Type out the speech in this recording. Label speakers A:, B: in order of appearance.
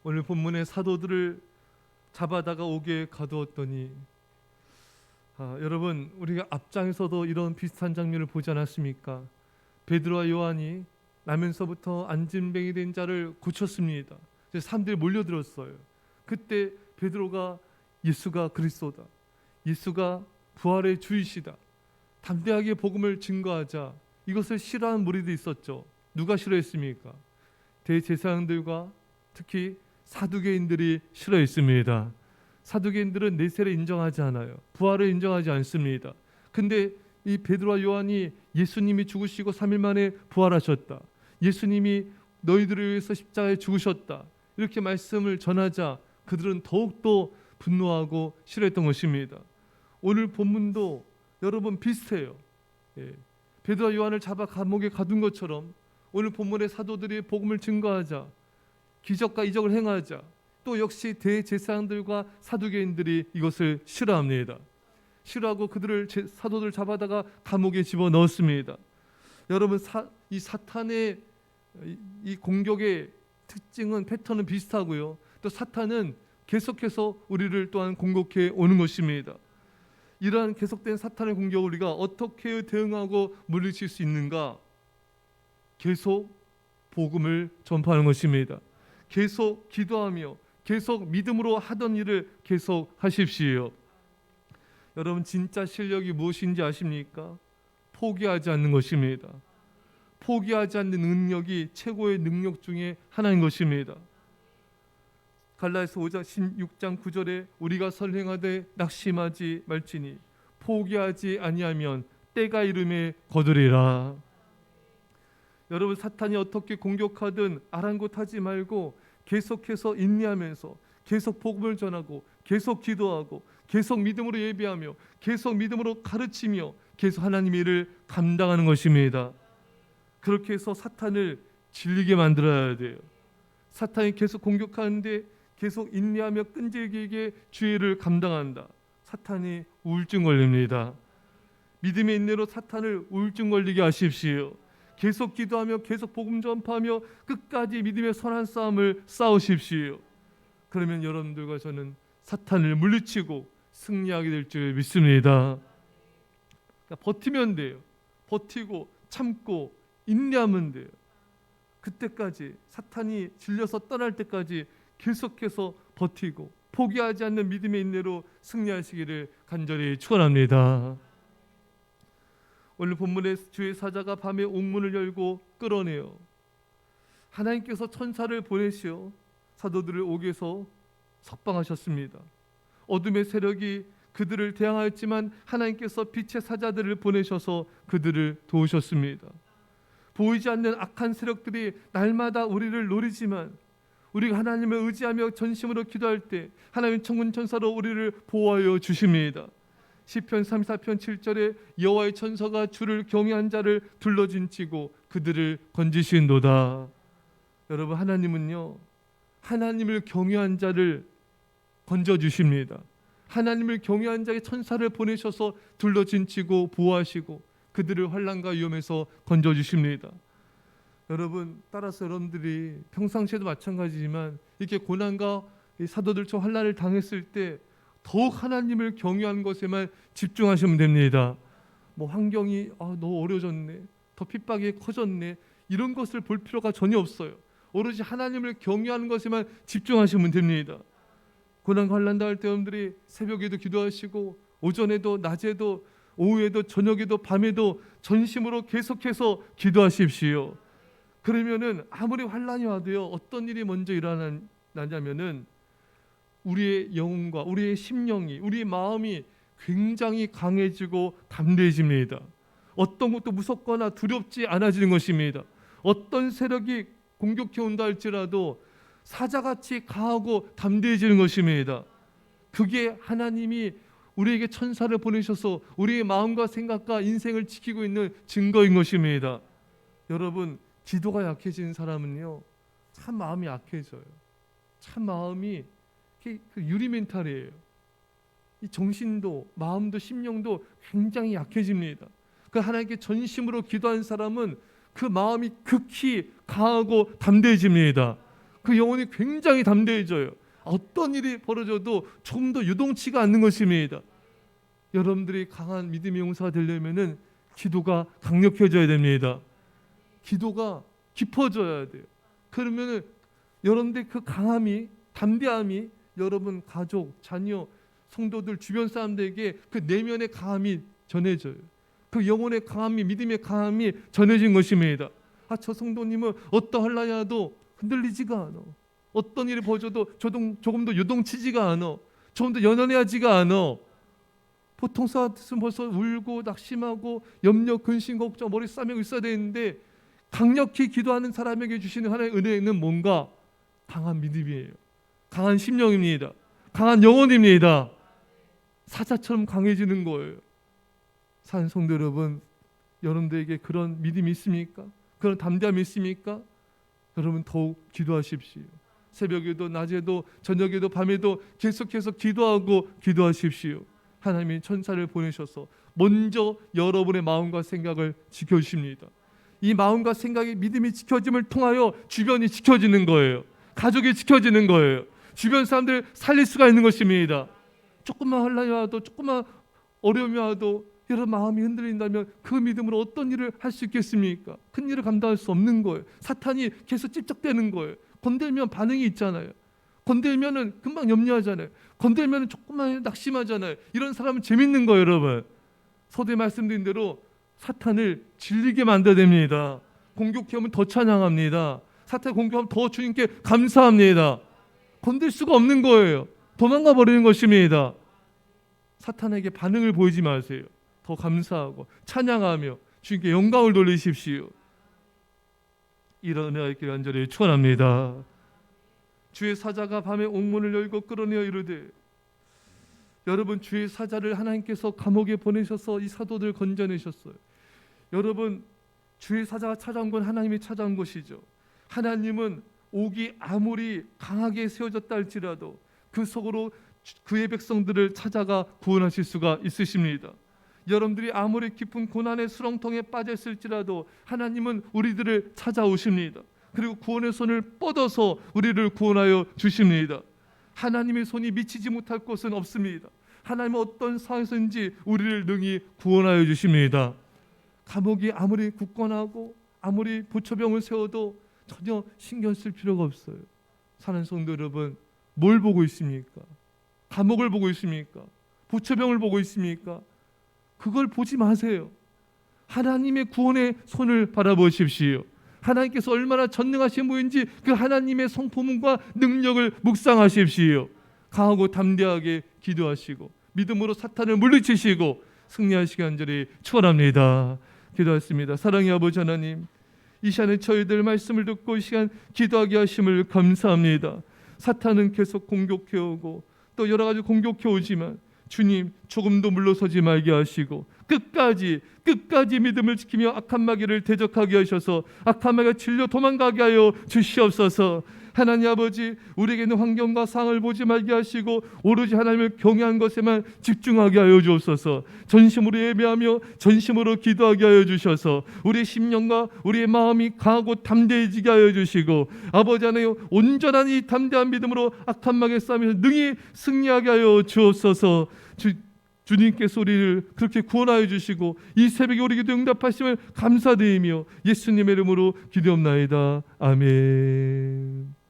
A: 오늘 본문의 사도들을 잡아다가 옥에 가두었더니 여러분 우리가 앞장에서도 이런 비슷한 장면을 보지 않았습니까? 베드로와 요한이 나면서부터 안진뱅이 된 자를 고쳤습니다. 사람들이 몰려들었어요. 그때 베드로가 예수가 그리스도다, 예수가 부활의 주이시다, 담대하게 복음을 증거하자. 이것을 싫어하는 무리도 있었죠. 누가 싫어했습니까? 대제사장들과 특히 사두개인들이 싫어했습니다. 사두개인들은 내세를 인정하지 않아요. 부활을 인정하지 않습니다. 근데 이 베드로와 요한이 예수님이 죽으시고 3일 만에 부활하셨다, 예수님이 너희들을 위해서 십자가에 죽으셨다, 이렇게 말씀을 전하자 그들은 더욱더 분노하고 싫어했던 것입니다. 오늘 본문도 여러분 비슷해요. 베드로와 요한을 잡아 감옥에 가둔 것처럼 오늘 본문의 사도들이 복음을 증거하자, 기적과 이적을 행하자, 또 역시 대제사장들과 사두개인들이 이것을 싫어합니다. 싫어하고 그들을 사도들 잡아다가 감옥에 집어넣었습니다. 여러분 이 사탄의 이 공격의 특징은, 패턴은 비슷하고요. 또 사탄은 계속해서 우리를 또한 공격해 오는 것입니다. 이러한 계속된 사탄의 공격을 우리가 어떻게 대응하고 물리칠 수 있는가? 계속 복음을 전파하는 것입니다. 계속 기도하며 계속 믿음으로 하던 일을 계속 하십시오. 여러분 진짜 실력이 무엇인지 아십니까? 포기하지 않는 것입니다. 포기하지 않는 능력이 최고의 능력 중에 하나인 것입니다. 갈라디아서 5장 16장 9절에 우리가 선행하되 낙심하지 말지니 포기하지 아니하면 때가 이름에 거두리라. 여러분 사탄이 어떻게 공격하든 아랑곳하지 말고 계속해서 인내하면서 계속 복음을 전하고 계속 기도하고 계속 믿음으로 예배하며 계속 믿음으로 가르치며 계속 하나님의 일을 감당하는 것입니다. 그렇게 해서 사탄을 질리게 만들어야 돼요. 사탄이 계속 공격하는데 계속 인내하며 끈질기게 주의 일을 감당한다. 사탄이 우울증 걸립니다. 믿음의 인내로 사탄을 우울증 걸리게 하십시오. 계속 기도하며 계속 복음 전파하며 끝까지 믿음의 선한 싸움을 싸우십시오. 그러면 여러분들과 저는 사탄을 물리치고 승리하게 될 줄 믿습니다. 그러니까 버티면 돼요. 버티고 참고 인내하면 돼요. 그때까지 사탄이 질려서 떠날 때까지 계속해서 버티고 포기하지 않는 믿음의 인내로 승리하시기를 간절히 축원합니다. 오늘 본문의 주의 사자가 밤에 옥문을 열고 끌어내요. 하나님께서 천사를 보내시어 사도들을 옥에서 석방하셨습니다. 어둠의 세력이 그들을 대항하였지만 하나님께서 빛의 사자들을 보내셔서 그들을 도우셨습니다. 보이지 않는 악한 세력들이 날마다 우리를 노리지만 우리가 하나님을 의지하며 전심으로 기도할 때 하나님 천군 천사로 우리를 보호하여 주십니다. 시편 34편 7절에 여호와의 천사가 주를 경외한 자를 둘러진치고 그들을 건지신도다. 여러분 하나님은요, 하나님을 경외한 자를 건져주십니다. 하나님을 경외한 자의 천사를 보내셔서 둘러진치고 보호하시고 그들을 환난과 위험에서 건져주십니다. 여러분 따라서 여러분들이 평상시에도 마찬가지지만 이렇게 고난과 사도들처럼 환난을 당했을 때 더욱 하나님을 경외하는 것에만 집중하시면 됩니다. 뭐 환경이 너무 어려워졌네, 더 핍박이 커졌네, 이런 것을 볼 필요가 전혀 없어요. 오로지 하나님을 경외하는 것에만 집중하시면 됩니다. 고난과 환난 당할 때 여러분들이 새벽에도 기도하시고 오전에도 낮에도 오후에도 저녁에도 밤에도 전심으로 계속해서 기도하십시오. 그러면은 아무리 환난이 와도요, 어떤 일이 먼저 일어나냐면은 우리의 영혼과 우리의 심령이, 우리의 마음이 굉장히 강해지고 담대해집니다. 어떤 것도 무섭거나 두렵지 않아지는 것입니다. 어떤 세력이 공격해 온다 할지라도 사자같이 강하고 담대해지는 것입니다. 그게 하나님이 우리에게 천사를 보내셔서 우리의 마음과 생각과 인생을 지키고 있는 증거인 것입니다. 여러분 기도가 약해진 사람은요, 참 마음이 약해져요. 참 마음이 유리멘탈이에요. 이 정신도 마음도 심령도 굉장히 약해집니다. 그 하나님께 전심으로 기도한 사람은 그 마음이 극히 강하고 담대해집니다. 그 영혼이 굉장히 담대해져요. 어떤 일이 벌어져도 조금 더 유동치가 않는 것입니다. 여러분들이 강한 믿음의 용사가 되려면은 기도가 강력해져야 됩니다. 기도가 깊어져야 돼요. 그러면은 여러분들의 그 강함이, 담대함이 여러분 가족, 자녀, 성도들, 주변 사람들에게 그 내면의 강함이 전해져요. 그 영혼의 강함이, 믿음의 강함이 전해진 것입니다. 저 성도님은 어떠하려냐도 흔들리지가 않아. 어떤 일이 벌어져도 조금 더 요동치지가 않아. 조금 더 연연해하지가 않아. 보통 사람은 벌써 울고 낙심하고 염려, 근심, 걱정, 머리 싸매고 있어야 되는데 강력히 기도하는 사람에게 주시는 하나님의 은혜는 뭔가? 강한 믿음이에요. 강한 심령입니다. 강한 영혼입니다. 사자처럼 강해지는 거예요. 사는 성도 여러분, 여러분들에게 그런 믿음이 있습니까? 그런 담대함이 있습니까? 여러분 더욱 기도하십시오. 새벽에도 낮에도 저녁에도 밤에도 계속해서 기도하십시오. 하나님이 천사를 보내셔서 먼저 여러분의 마음과 생각을 지켜주십니다. 이 마음과 생각이 믿음이 지켜짐을 통하여 주변이 지켜지는 거예요. 가족이 지켜지는 거예요. 주변 사람들 살릴 수가 있는 것입니다. 조금만 혼란이 와도, 조금만 어려움이 와도 여러분 마음이 흔들린다면 그 믿음으로 어떤 일을 할 수 있겠습니까? 큰 일을 감당할 수 없는 거예요. 사탄이 계속 찝적대는 거예요. 건들면 반응이 있잖아요. 건들면은 금방 염려하잖아요. 건들면은 조금만 낙심하잖아요. 이런 사람은 재밌는 거예요, 여러분. 서두에 말씀드린 대로 사탄을 질리게 만들어야 됩니다. 공격하면 더 찬양합니다. 사탄 공격하면 더 주님께 감사합니다. 건들 수가 없는 거예요. 도망가 버리는 것입니다. 사탄에게 반응을 보이지 마세요. 더 감사하고 찬양하며 주님께 영광을 돌리십시오. 이런 은혜가 있기를 간절히 축원합니다. 주의 사자가 밤에 옥문을 열고 끌어내어 이르되, 여러분 주의 사자를 하나님께서 감옥에 보내셔서 이 사도들 건져내셨어요. 여러분 주의 사자가 찾아온 건 하나님이 찾아온 것이죠. 하나님은 옥이 아무리 강하게 세워졌다 할지라도 그 속으로 그의 백성들을 찾아가 구원하실 수가 있으십니다. 여러분들이 아무리 깊은 고난의 수렁통에 빠졌을지라도 하나님은 우리들을 찾아오십니다. 그리고 구원의 손을 뻗어서 우리를 구원하여 주십니다. 하나님의 손이 미치지 못할 곳은 없습니다. 하나님은 어떤 상황에서든지 우리를 능히 구원하여 주십니다. 감옥이 아무리 굳건하고 아무리 부처병을 세워도 전혀 신경 쓸 필요가 없어요. 사는 성도 여러분, 뭘 보고 있습니까? 감옥을 보고 있습니까? 부처병을 보고 있습니까? 그걸 보지 마세요. 하나님의 구원의 손을 바라보십시오. 하나님께서 얼마나 전능하신 분인지 그 하나님의 성품과 능력을 묵상하십시오. 강하고 담대하게 기도하시고 믿음으로 사탄을 물리치시고 승리하시기 간절히 축원합니다. 기도하겠습니다. 사랑의 아버지 하나님, 이 시간에 저희들 말씀을 듣고 이 시간 기도하게 하심을 감사합니다. 사탄은 계속 공격해오고 또 여러 가지 공격해오지만 주님 조금도 물러서지 말게 하시고 끝까지 믿음을 지키며 악한 마귀를 대적하게 하셔서 악한 마귀가 질려 도망가게 하여 주시옵소서. 하나님 아버지, 우리에게 있는 환경과 상황을 보지 말게 하시고 오로지 하나님을 경외한 것에만 집중하게 하여 주옵소서. 전심으로 예배하며 전심으로 기도하게 하여 주셔서 우리의 심령과 우리의 마음이 강하고 담대해지게 하여 주시고 아버지 하나님 온전한 이 담대한 믿음으로 악한 마귀의 싸움에서 능히 승리하게 하여 주옵소서. 주님께서 우리를 그렇게 구원하여 주시고 이 새벽에 우리에게도 응답하심을 감사드리며 예수님의 이름으로 기도옵나이다. 아멘.